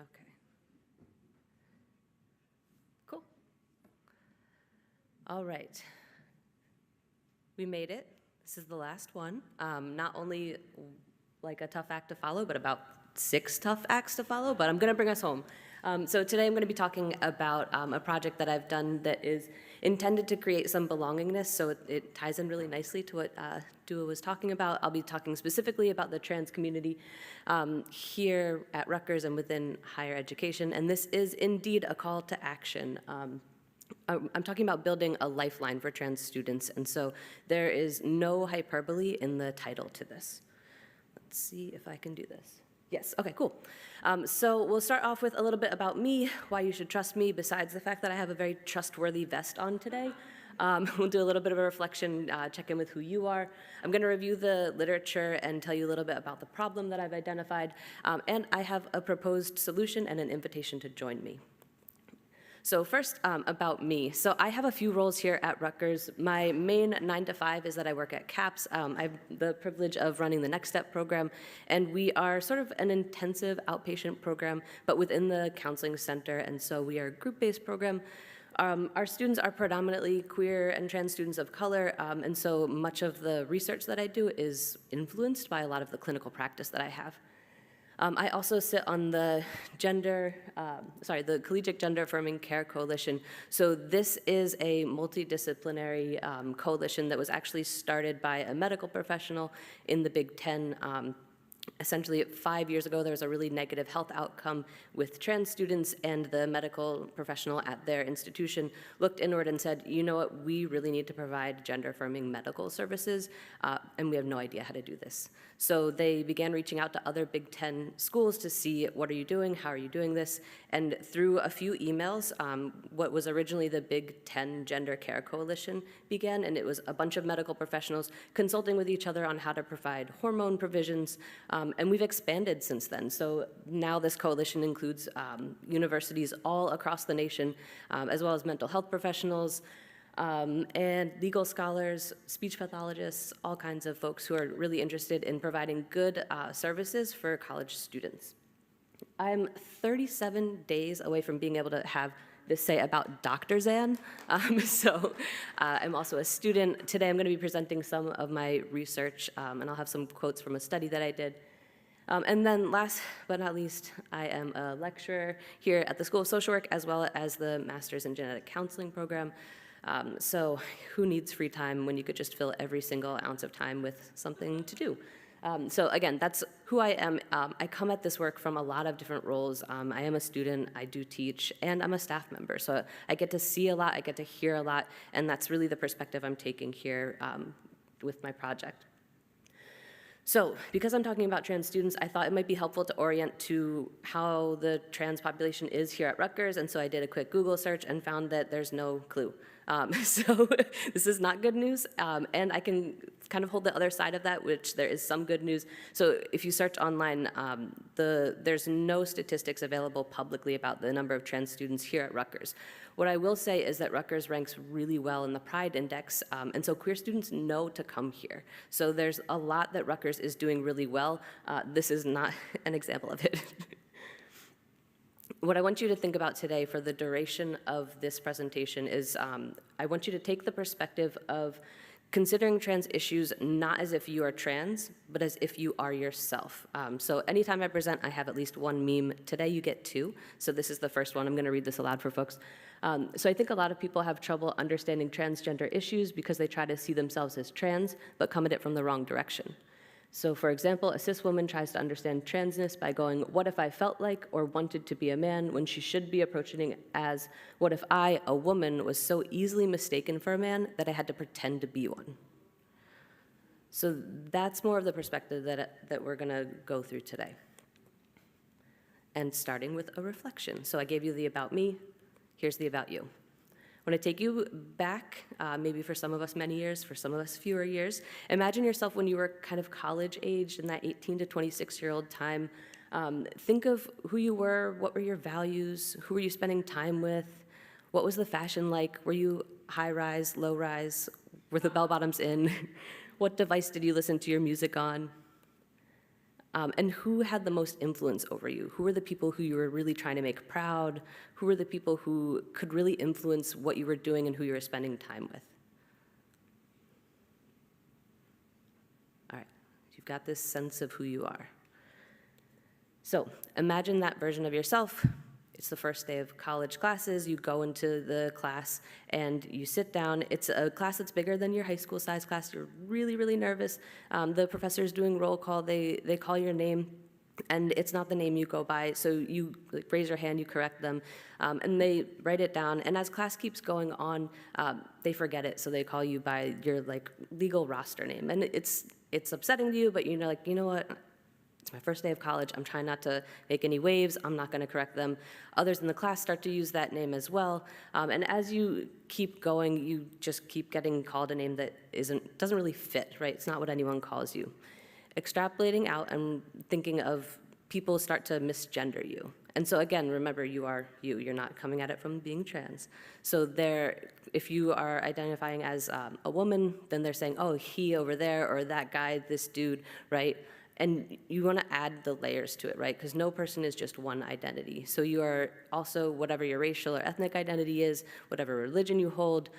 Okay. Cool. All right. We made it. This is the last one. Not only like a tough act to follow, but about 6 tough acts to follow, but I'm going to bring us home. So today I'm going to be talking about a project that I've done that is intended to create some belongingness, so it ties in really nicely to what Dua was talking about. I'll be talking specifically about the trans community here at Rutgers and within higher education, and this is indeed a call to action. I'm talking about building a lifeline for trans students, and so there is no hyperbole in the title to this. Let's see if I can do this. Yes, okay, cool. So we'll start off with a little bit about me, why you should trust me, besides the fact that I have a very trustworthy vest on today. We'll do a little bit of a reflection, check in with who you are. I'm gonna review the literature and tell you a little bit about the problem that I've identified, and I have a proposed solution and an invitation to join me. So first, about me. So I have a few roles here at Rutgers. My main 9 to 5 is that I work at CAPS. I have the privilege of running the Next Step program, and we are sort of an intensive outpatient program, but within the counseling center, and so we are a group-based program. Our students are predominantly queer and trans students of color, and so much of the research that I do is influenced by a lot of the clinical practice that I have. I also sit on the the Collegiate Gender Affirming Care Coalition. So this is a multidisciplinary coalition that was actually started by a medical professional in the Big Ten. Essentially, 5 years ago, there was a really negative health outcome with trans students, and the medical professional at their institution looked inward and said, you know what, we really need to provide gender-affirming medical services, and we have no idea how to do this. So they began reaching out to other Big Ten schools to see, what are you doing, how are you doing this? And through a few emails, what was originally the Big Ten Gender Care Coalition began, and it was a bunch of medical professionals consulting with each other on how to provide hormone provisions, and we've expanded since then. So now this coalition includes universities all across the nation, as well as mental health professionals, and legal scholars, speech pathologists, all kinds of folks who are really interested in providing good services for college students. I'm 37 days away from being able to have this say about Dr. Zan. I'm also a student. Today I'm going to be presenting some of my research, and I'll have some quotes from a study that I did. And then last but not least, I am a lecturer here at the School of Social Work, as well as the Master's in Genetic Counseling program. So who needs free time when you could just fill every single ounce of time with something to do? So again, that's who I am. I come at this work from a lot of different roles. I am a student, I do teach, and I'm a staff member. So I get to see a lot, I get to hear a lot, and that's really the perspective I'm taking here with my project. So because I'm talking about trans students, I thought it might be helpful to orient to how the trans population is here at Rutgers, and so I did a quick Google search and found that there's no clue. So this is not good news, and I can kind of hold the other side of that, which there is some good news. So if you search online, there's no statistics available publicly about the number of trans students here at Rutgers. What I will say is that Rutgers ranks really well in the Pride Index, and so queer students know to come here. So there's a lot that Rutgers is doing really well. This is not an example of it. What I want you to think about today for the duration of this presentation is I want you to take the perspective of considering trans issues not as if you are trans, but as if you are yourself. So anytime I present, I have at least one meme. Today you get 2, so this is the first one. I'm gonna read this aloud for folks. So I think a lot of people have trouble understanding transgender issues because they try to see themselves as trans, but come at it from the wrong direction. So for example, a cis woman tries to understand transness by going, what if I felt like or wanted to be a man, when she should be approaching it as, what if I, a woman, was so easily mistaken for a man that I had to pretend to be one? So that's more of the perspective that we're gonna go through today. And starting with a reflection. So I gave you the about me, here's the about you. I want to take you back, maybe for some of us many years, for some of us fewer years. Imagine yourself when you were kind of college aged in that 18 to 26-year-old time. Think of who you were, what were your values, who were you spending time with, what was the fashion like, were you high rise, low rise, were the bell bottoms in, what device did you listen to your music on? And who had the most influence over you? Who were the people who you were really trying to make proud? Who were the people who could really influence what you were doing and who you were spending time with? All right, you've got this sense of who you are. So imagine that version of yourself. It's the first day of college classes. You go into the class and you sit down. It's a class that's bigger than your high school size class. You're really, really nervous. The professor's doing roll call. They call your name, and it's not the name you go by. So you raise your hand, you correct them, and they write it down. And as class keeps going on, they forget it. So they call you by your legal roster name. And it's upsetting to you, but you're like, you know what? It's my first day of college. I'm trying not to make any waves. I'm not going to correct them. Others in the class start to use that name as well. And as you keep going, you just keep getting called a name that doesn't really fit, right? It's not what anyone calls you. Extrapolating out and thinking of people start to misgender you. And so again, remember, you are you. You're not coming at it from being trans. So if you are identifying as a woman, then they're saying, oh, he over there, or that guy, this dude, right? And you want to add the layers to it, right? Because no person is just one identity. So you are also, whatever your racial or ethnic identity is, whatever religion you hold,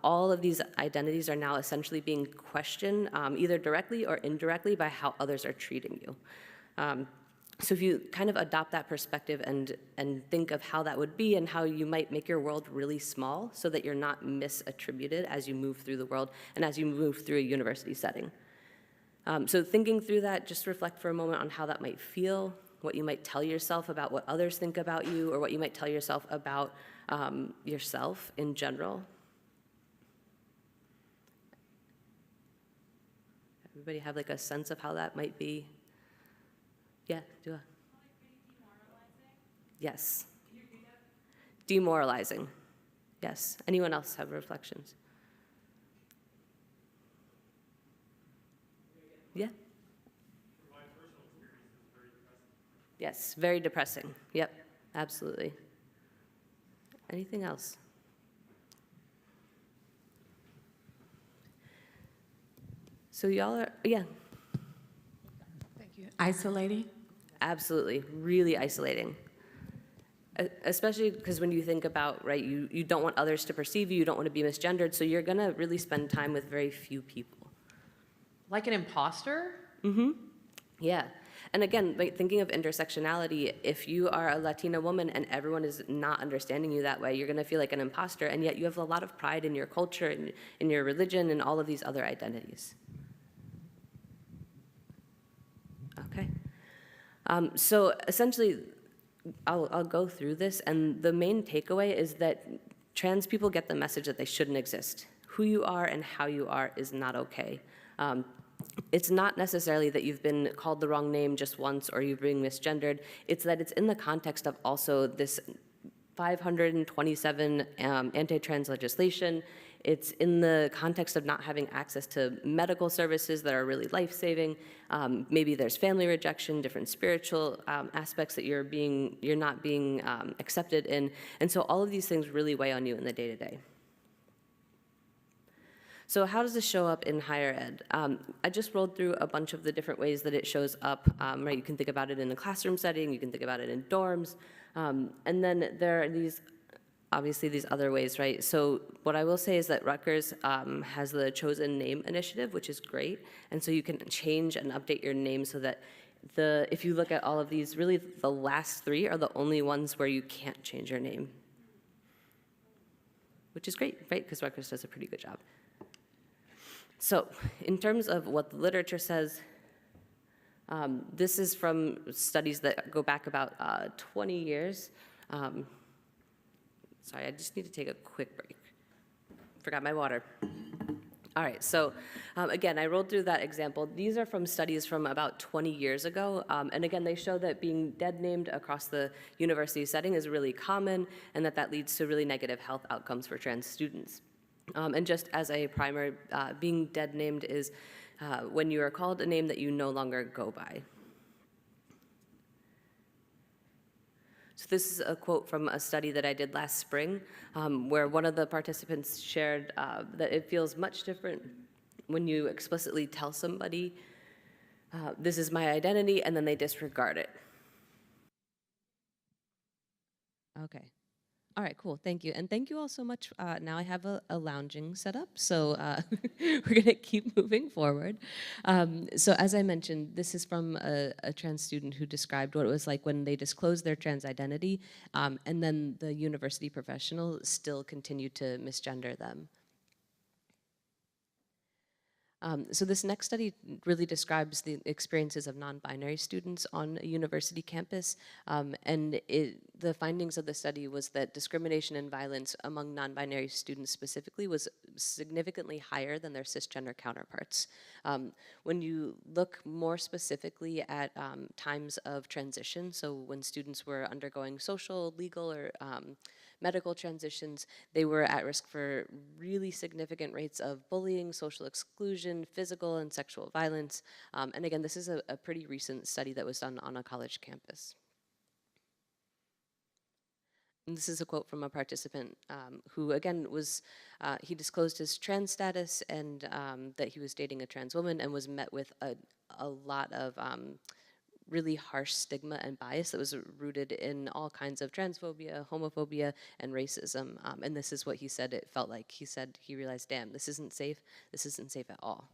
all of these identities are now essentially being questioned, either directly or indirectly, by how others are treating you. So if you kind of adopt that perspective and think of how that would be and how you might make your world really small so that you're not misattributed as you move through the world and as you move through a university setting. So thinking through that, just reflect for a moment on how that might feel, what you might tell yourself about what others think about you, or what you might tell yourself about yourself in general. Everybody have a sense of how that might be? Yeah, do a. Yes. Can you repeat that? Demoralizing. Yes. Anyone else have reflections? Yeah. My personal experience is very depressing. Yes, very depressing. Yep, absolutely. Anything else? So y'all are, yeah. Thank you. Isolating? Absolutely, really isolating. Especially because when you think about, right, you don't want others to perceive you, you don't want to be misgendered, so you're gonna really spend time with very few people. Like an imposter? Mm-hmm. Yeah. And again, thinking of intersectionality, if you are a Latina woman and everyone is not understanding you that way, you're going to feel like an imposter, and yet you have a lot of pride in your culture, and in your religion, and all of these other identities. Okay. So essentially, I'll go through this, and the main takeaway is that trans people get the message that they shouldn't exist. Who you are and how you are is not okay. It's not necessarily that you've been called the wrong name just once or you've been misgendered. It's that it's in the context of also this 527 anti-trans legislation. It's in the context of not having access to medical services that are really life-saving. Maybe there's family rejection, different spiritual aspects that you're not being accepted in. And so all of these things really weigh on you in the day-to-day. So how does this show up in higher ed? I just rolled through a bunch of the different ways that it shows up, right? You can think about it in a classroom setting, you can think about it in dorms, and then there are obviously these other ways, right? So what I will say is that Rutgers has the Chosen Name Initiative, which is great, and so you can change and update your name so that if you look at all of these, really the last three are the only ones where you can't change your name, which is great, right? Because Rutgers does a pretty good job. So in terms of what the literature says, this is from studies that go back about 20 years. Sorry, I just need to take a quick break. Forgot my water. All right, so again, I rolled through that example. These are from studies from about 20 years ago. And again, they show that being dead named across the university setting is really common and that leads to really negative health outcomes for trans students. And just as a primer, being dead named is when you are called a name that you no longer go by. So this is a quote from a study that I did last spring, where one of the participants shared that it feels much different when you explicitly tell somebody This is my identity, and then they disregard it. Okay. All right, cool. Thank you. And thank you all so much. Now I have a lounging setup, so we're going to keep moving forward. So as I mentioned, this is from a trans student who described what it was like when they disclosed their trans identity, and then the university professional still continued to misgender them. So this next study really describes the experiences of non-binary students on a university campus, and the findings of the study was that discrimination and violence among non-binary students specifically was significantly higher than their cisgender counterparts. When you look more specifically at times of transition, so when students were undergoing social, legal, or medical transitions, they were at risk for really significant rates of bullying, social exclusion, physical and sexual violence. And again, this is a pretty recent study that was done on a college campus. And this is a quote from a participant who, again, he disclosed his trans status and that he was dating a trans woman, and was met with a lot of really harsh stigma and bias that was rooted in all kinds of transphobia, homophobia, and racism. And this is what he said it felt like. He said he realized, damn, this isn't safe. This isn't safe at all.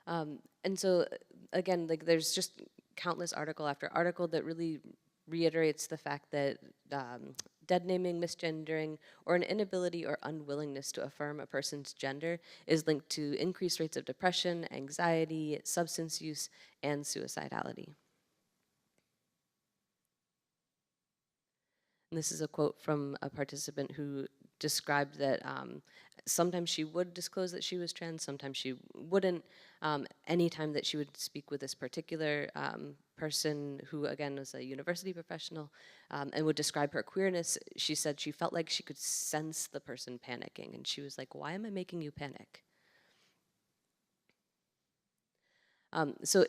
And so, again, like there's just countless article after article that really reiterates the fact that dead naming, misgendering, or an inability or unwillingness to affirm a person's gender is linked to increased rates of depression, anxiety, substance use, and suicidality. And this is a quote from a participant who described that sometimes she would disclose that she was trans, sometimes she wouldn't. Anytime that she would speak with this particular person who, again, was a university professional and would describe her queerness, she said she felt like she could sense the person panicking. And she was like, why am I making you panic? So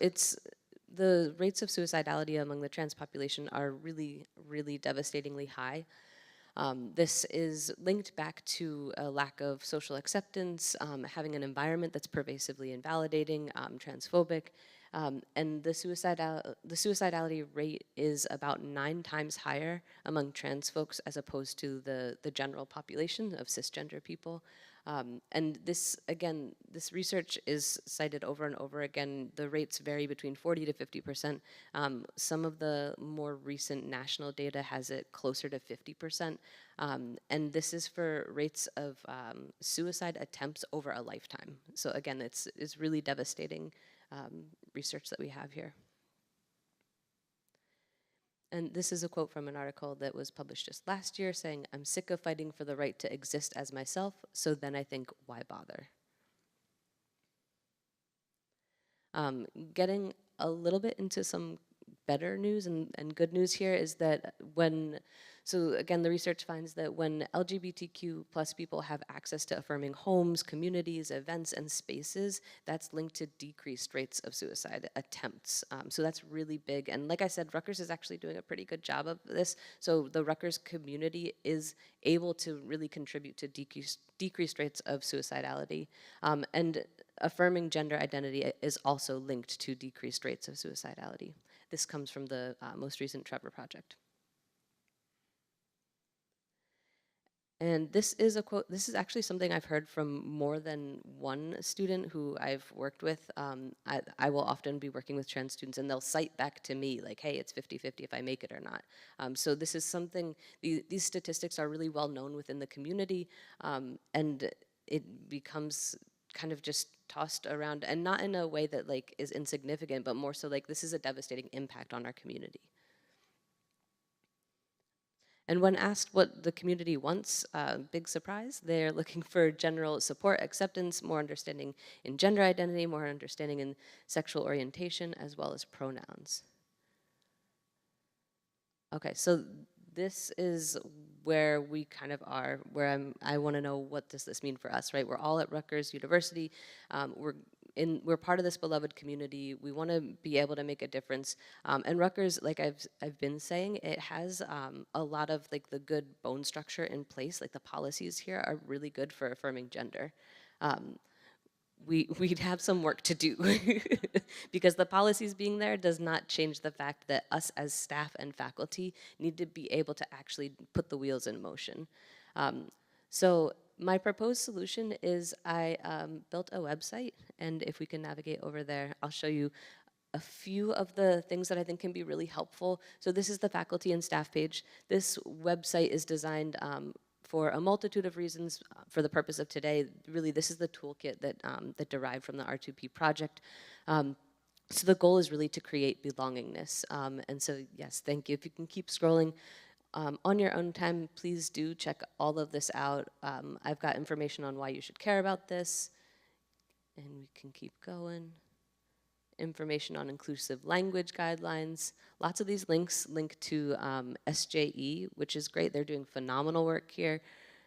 the rates of suicidality among the trans population are really, really devastatingly high. This is linked back to a lack of social acceptance, having an environment that's pervasively invalidating, transphobic, and the suicidality rate is about 9 times higher among trans folks as opposed to the general population of cisgender people. And this, again, this research is cited over and over again. The rates vary between 40 to 50%. Some of the more recent national data has it closer to 50%. And this is for rates of suicide attempts over a lifetime. So again, it's really devastating research that we have here. And this is a quote from an article that was published just last year saying, I'm sick of fighting for the right to exist as myself, so then I think, why bother? Getting a little bit into some better news and good news here is that so again, the research finds that when LGBTQ plus people have access to affirming homes, communities, events, and spaces, that's linked to decreased rates of suicide attempts. So that's really big. And like I said, Rutgers is actually doing a pretty good job of this. So the Rutgers community is able to really contribute to decreased rates of suicidality. And affirming gender identity is also linked to decreased rates of suicidality. This comes from the most recent Trevor Project. And this is a quote, this is actually something I've heard from more than one student who I've worked with. I will often be working with trans students and they'll cite back to me like, hey, it's 50-50 if I make it or not. So this is something, these statistics are really well known within the community, and it becomes kind of just tossed around, and not in a way that like is insignificant, but more so like this is a devastating impact on our community. And when asked what the community wants, big surprise, they're looking for general support, acceptance, more understanding in gender identity, more understanding in sexual orientation, as well as pronouns. Okay, so this is where we kind of are, where I want to know, what does this mean for us, right? We're all at Rutgers University. We're part of this beloved community. We want to be able to make a difference. And Rutgers, like I've been saying, it has a lot of like the good bone structure in place. Like the policies here are really good for affirming gender. we'd have some work to do because the policies being there does not change the fact that us as staff and faculty need to be able to actually put the wheels in motion. So my proposed solution is I built a website, and if we can navigate over there, I'll show you a few of the things that I think can be really helpful. So this is the faculty and staff page. This website is designed for a multitude of reasons. For the purpose of today, really this is the toolkit that, that derived from the R2P project. So the goal is really to create belongingness. And so yes, thank you. If you can keep scrolling, on your own time, please do check all of this out. I've got information on why you should care about this. And we can keep going. Information on inclusive language guidelines. Lots of these links link to SJE, which is great. They're doing phenomenal work here.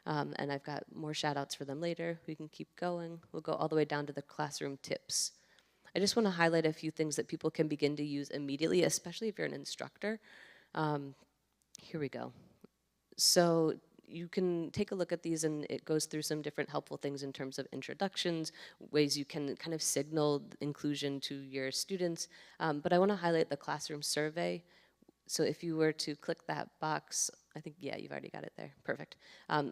And I've got more shout outs for them later. We can keep going. We'll go all the way down to the classroom tips. I just want to highlight a few things that people can begin to use immediately, especially if you're an instructor. Here we go. So you can take a look at these, and it goes through some different helpful things in terms of introductions, ways you can kind of signal inclusion to your students. But I want to highlight the classroom survey. So if you were to click that box, I think, yeah, you've already got it there. Perfect.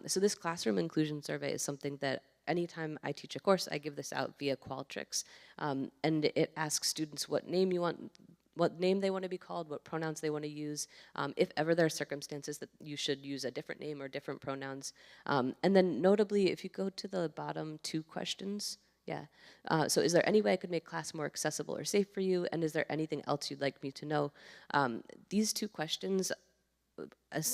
So this classroom inclusion survey is something that anytime I teach a course, I give this out via Qualtrics. And it asks students what name you want, what name they want to be called, what pronouns they want to use, if ever there are circumstances that you should use a different name or different pronouns. And then notably, if you go to the bottom 2 questions, yeah. So is there any way I could make class more accessible or safe for you? And is there anything else you'd like me to know? These 2 questions,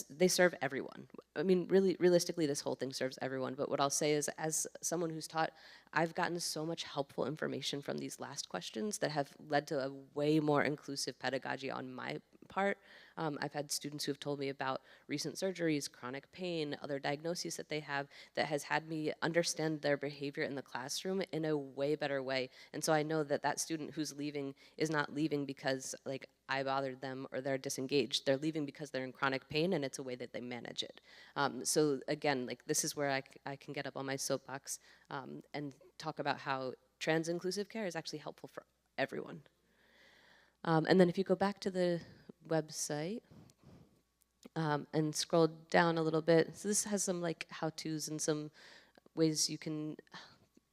they serve everyone. I mean, really, realistically, this whole thing serves everyone. But what I'll say is, as someone who's taught, I've gotten so much helpful information from these last questions that have led to a way more inclusive pedagogy on my part. I've had students who have told me about recent surgeries, chronic pain, other diagnoses that they have that has had me understand their behavior in the classroom in a way better way. And so I know that that student who's leaving is not leaving because like I bothered them or they're disengaged. They're leaving because they're in chronic pain, and it's a way that they manage it. So again, like this is where I can get up on my soapbox and talk about how trans inclusive care is actually helpful for everyone. And then if you go back to the website and scroll down a little bit, so this has some like how-tos and some ways you can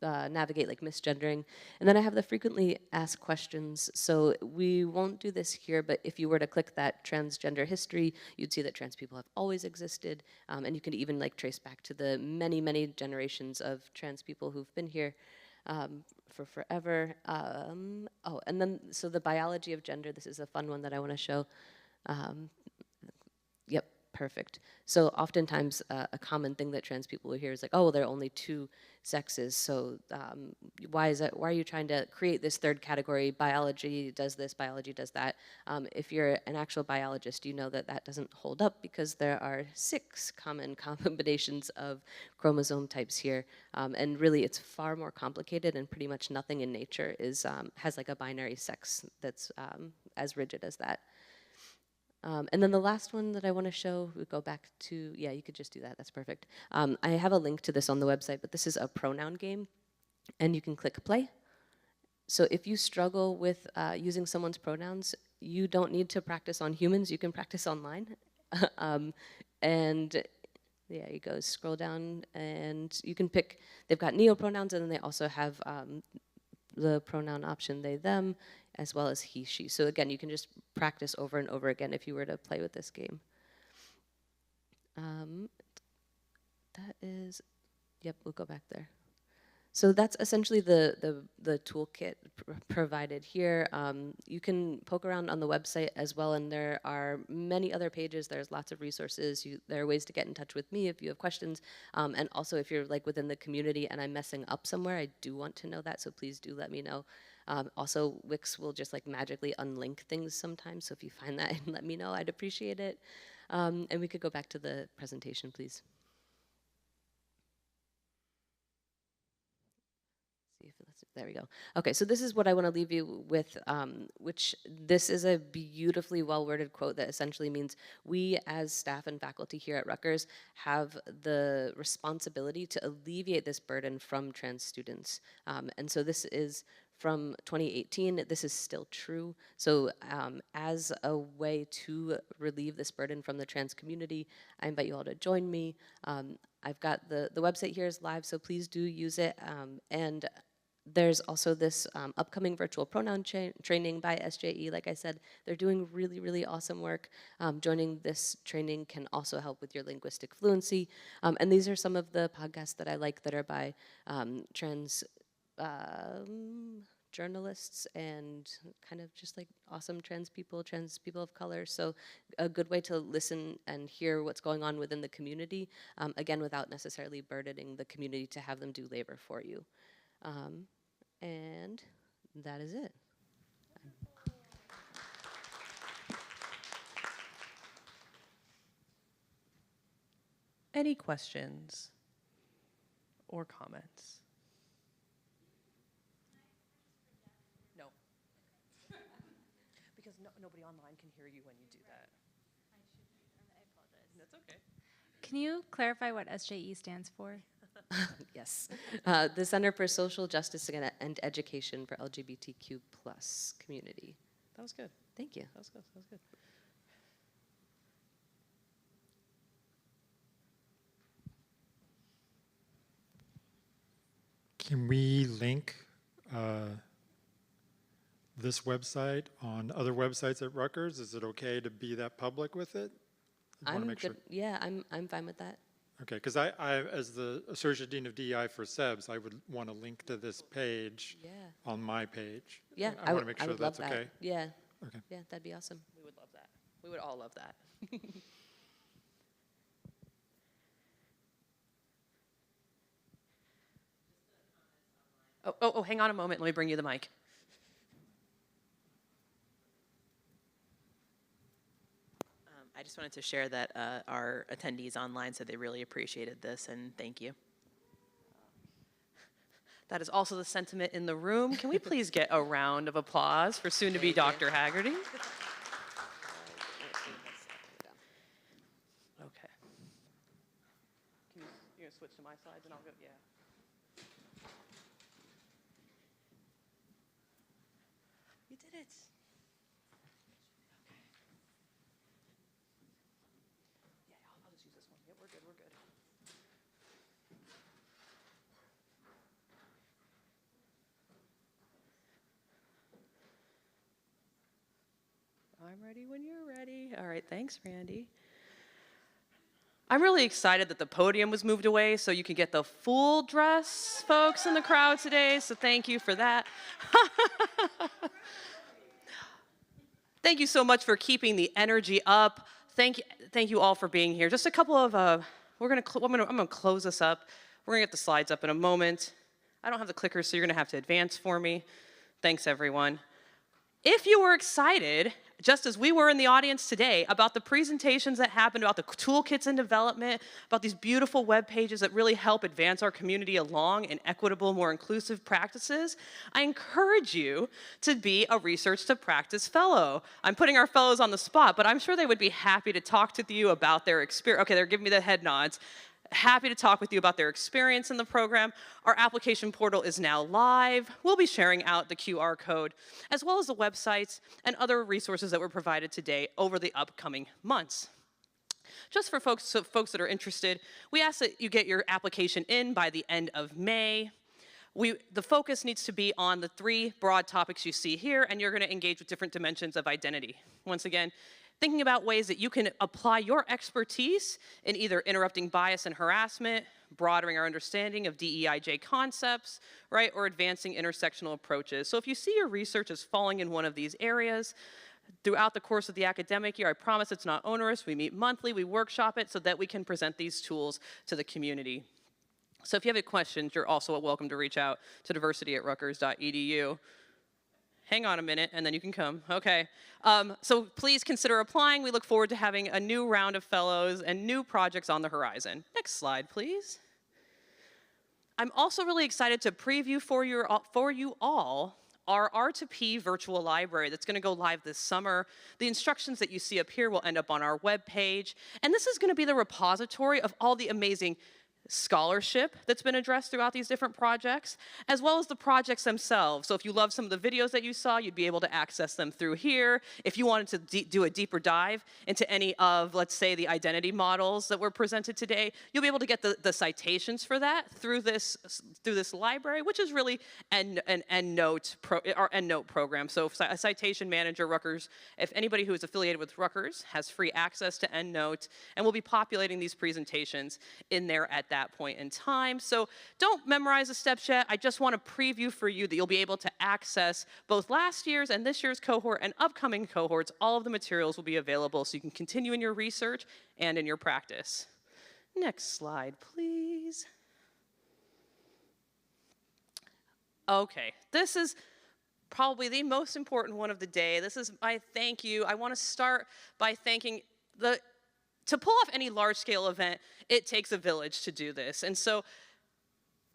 navigate like misgendering. And then I have the frequently asked questions. So we won't do this here, but if you were to click that transgender history, you'd see that trans people have always existed. And you can even like trace back to the many, many generations of trans people who've been here for forever. Oh, and then, so the biology of gender, this is a fun one that I want to show. Yep, perfect. So oftentimes a common thing that trans people will hear is like, oh, well, there are only 2 sexes, so why is that? Why are you trying to create this 3rd category? Biology does this, biology does that. If you're an actual biologist, you know that that doesn't hold up because there are 6 common combinations of chromosome types here. And really, it's far more complicated, and pretty much nothing in nature is has like a binary sex that's as rigid as that. And then the last one that I want to show, we go back to, yeah, you could just do that, that's perfect. I have a link to this on the website, but this is a pronoun game, and you can click play. So if you struggle with using someone's pronouns, you don't need to practice on humans, you can practice online. And there you go, scroll down, and you can pick, they've got neopronouns, and then they also have the pronoun option they, them, as well as he, she. So again, you can just practice over and over again if you were to play with this game. That is, yep, we'll go back there. So that's essentially the toolkit provided here. You can poke around on the website as well, and there are many other pages. There's lots of resources. There are ways to get in touch with me if you have questions. And also if you're like within the community and I'm messing up somewhere, I do want to know that, so please do let me know. Also, Wix will just like magically unlink things sometimes, so if you find that and let me know, I'd appreciate it. And we could go back to the presentation, please. See There we go. Okay, so this is what I want to leave you with, which this is a beautifully well-worded quote that essentially means we as staff and faculty here at Rutgers have the responsibility to alleviate this burden from trans students. And so this is from 2018, this is still true. So as a way to relieve this burden from the trans community, I invite you all to join me. I've got the website here is live, so please do use it. And there's also this upcoming virtual pronoun training by SJE. Like I said, they're doing really, really awesome work. Joining this training can also help with your linguistic fluency. And these are some of the podcasts that I like that are by trans journalists and kind of just like awesome trans people of color. So a good way to listen and hear what's going on within the community, again, without necessarily burdening the community to have them do labor for you. And that is it. Any questions or comments? No. Because nobody online can hear you when you do that. I apologize. That's okay. Can you clarify what SJE stands for? Yes. The Center for Social Justice and Education for LGBTQ+ community. That was good. Thank you. That was good. That was good. Can we link this website on other websites at Rutgers? Is it okay to be that public with it? I wanna I'm make good. sure. Yeah, I'm fine with that. Okay, because I, as the Associate Dean of DEI for SEBS, I would want to link to this page Yeah. on my page. Yeah, I want to make I sure would love that's that. okay. Yeah. Okay. Yeah, that'd be awesome. We would love that. We would all love that. Oh, hang on a moment. Let me bring you the mic. I just wanted to share that our attendees online said they really appreciated this, and thank you. That is also the sentiment in the room. Can we please get a round of applause for soon-to-be Dr. Haggerty? Okay. You're gonna switch to my slides and I'll go, yeah. You did it. Yeah, I'll just use this one. Yeah, we're good, we're good. I'm ready when you're ready. All right, thanks, Randy. I'm really excited that the podium was moved away so you can get the full dress, folks, in the crowd today, so thank you for that. Thank you so much for keeping the energy up. Thank you all for being here. Just a couple of, I'm gonna close this up. We're gonna get the slides up in a moment. I don't have the clicker, so you're gonna have to advance for me. Thanks, everyone. If you were excited, just as we were in the audience today, about the presentations that happened, about the toolkits in development, about these beautiful web pages that really help advance our community along in equitable, more inclusive practices, I encourage you to be a Research2Practice fellow. I'm putting our fellows on the spot, but I'm sure they would be happy to talk to you about their experience. Okay, they're giving me the head nods. Happy to talk with you about their experience in the program. Our application portal is now live. We'll be sharing out the QR code, as well as the websites and other resources that were provided today over the upcoming months. Just for folks that are interested, we ask that you get your application in by the end of May. The focus needs to be on the 3 broad topics you see here, and you're going to engage with different dimensions of identity. Once again, thinking about ways that you can apply your expertise in either interrupting bias and harassment, broadening our understanding of DEIJ concepts, right, or advancing intersectional approaches. So if you see your research as falling in one of these areas, throughout the course of the academic year, I promise it's not onerous. We meet monthly, we workshop it so that we can present these tools to the community. So if you have any questions, you're also welcome to reach out to diversity@rutgers.edu. Hang on a minute, and then you can come. Okay. So please consider applying. We look forward to having a new round of fellows and new projects on the horizon. Next slide, please. I'm also really excited to preview for you all our R2P virtual library that's going to go live this summer. The instructions that you see up here will end up on our webpage. And this is going to be the repository of all the amazing scholarship that's been addressed throughout these different projects, as well as the projects themselves. So if you love some of the videos that you saw, you'd be able to access them through here. If you wanted to do a deeper dive into any of, let's say, the identity models that were presented today, you'll be able to get the citations for that through this library, which is really an EndNote program. So a citation manager, Rutgers, if anybody who is affiliated with Rutgers has free access to EndNote, and we'll be populating these presentations in there at that point in time. So don't memorize the steps yet. I just want to preview for you that you'll be able to access both last year's and this year's cohort and upcoming cohorts. All of the materials will be available so you can continue in your research and in your practice. Next slide, please. Okay, this is probably the most important one of the day. This is my thank you. I want to start by thanking to pull off any large-scale event, it takes a village to do this. And so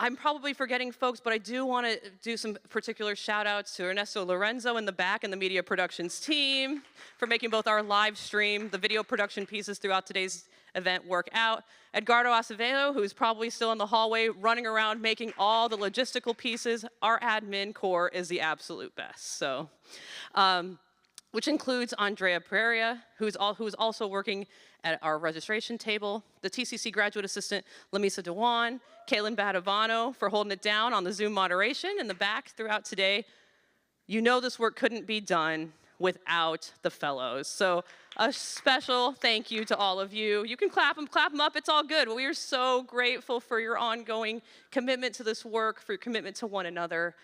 I'm probably forgetting folks, but I do want to do some particular shout-outs to Ernesto Lorenzo in the back and the media productions team for making both our live stream, the video production pieces throughout today's event work out. Edgardo Acevedo, who's probably still in the hallway running around making all the logistical pieces. Our admin core is the absolute best. So, which includes Andrea Pereira, who's also working at our registration table, the TCC graduate assistant, Lamisa Dewan, Kaylin Badavano for holding it down on the Zoom moderation in the back throughout today. You know this work couldn't be done without the fellows. So a special thank you to all of you. You can clap them up, it's all good. We are so grateful for your ongoing commitment to this work, for your commitment to one another.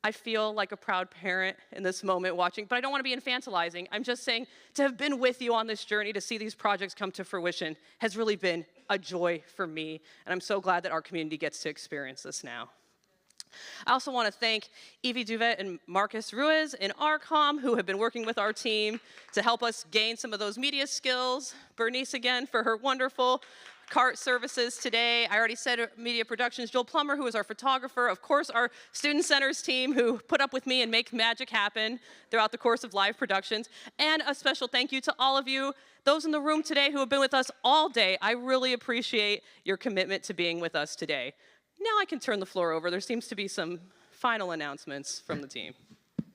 I feel like a proud parent in this moment watching, but I don't want to be infantilizing. I'm just saying to have been with you on this journey, to see these projects come to fruition, has really been a joy for me, and I'm so glad that our community gets to experience this now. I also want to thank Evie Duvet and Marcus Ruiz in ARCOM, who have been working with our team to help us gain some of those media skills. Bernice again for her wonderful cart services today. I already said media productions. Joel Plummer, who is our photographer. Of course, our student centers team, who put up with me and make magic happen throughout the course of live productions. And a special thank you to all of you, those in the room today who have been with us all day. I really appreciate your commitment to being with us today. Now I can turn the floor over. There seems to be some final announcements from the team.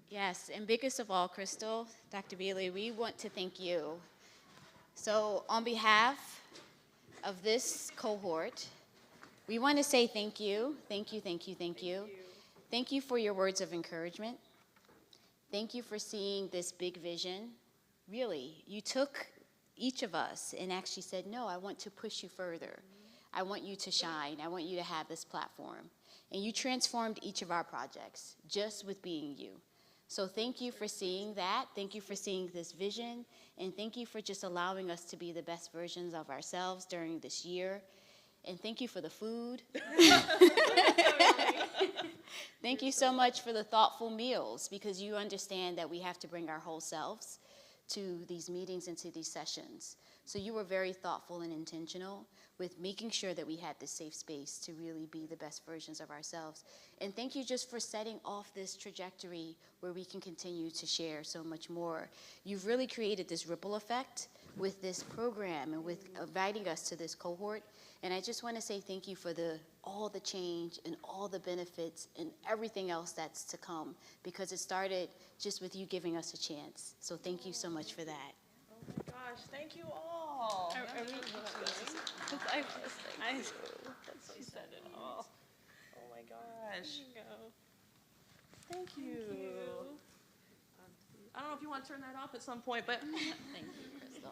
Yes, and biggest of all, Crystal, Dr. Bealey, we want to thank you. So on behalf of this cohort, we want to say thank you, thank you, thank you, thank you. Thank you for your words of encouragement. Thank you for seeing this big vision. Really, you took each of us and actually said, no, I want to push you further. I want you to shine. I want you to have this platform. And you transformed each of our projects just with being you. So thank you for seeing that. Thank you for seeing this vision. And thank you for just allowing us to be the best versions of ourselves during this year. And thank you for the food. Thank you so much for the thoughtful meals, because you understand that we have to bring our whole selves to these meetings and to these sessions. So you were very thoughtful and intentional with making sure that we had this safe space to really be the best versions of ourselves. And thank you just for setting off this trajectory where we can continue to share so much more. You've really created this ripple effect with this program and with inviting us to this cohort. And I just want to say thank you for all the change and all the benefits and everything else that's to come, because it started just with you giving us a chance. So thank you so much for that. Oh my gosh, thank you all. That's She said it all. Oh my gosh. Thank you. I don't know if you want to turn that off at some point, but Thank you, Crystal.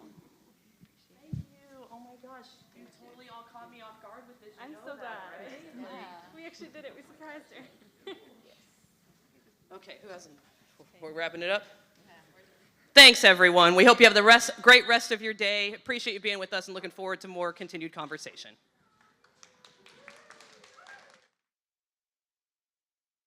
thank you. Oh my gosh, you totally all caught me off guard with this. You I'm know so that, glad. right? We actually did it. We surprised her. Okay, who hasn't? We're wrapping it up. Thanks, everyone. We hope you have the great rest of your day. Appreciate you being with us and looking forward to more continued conversation.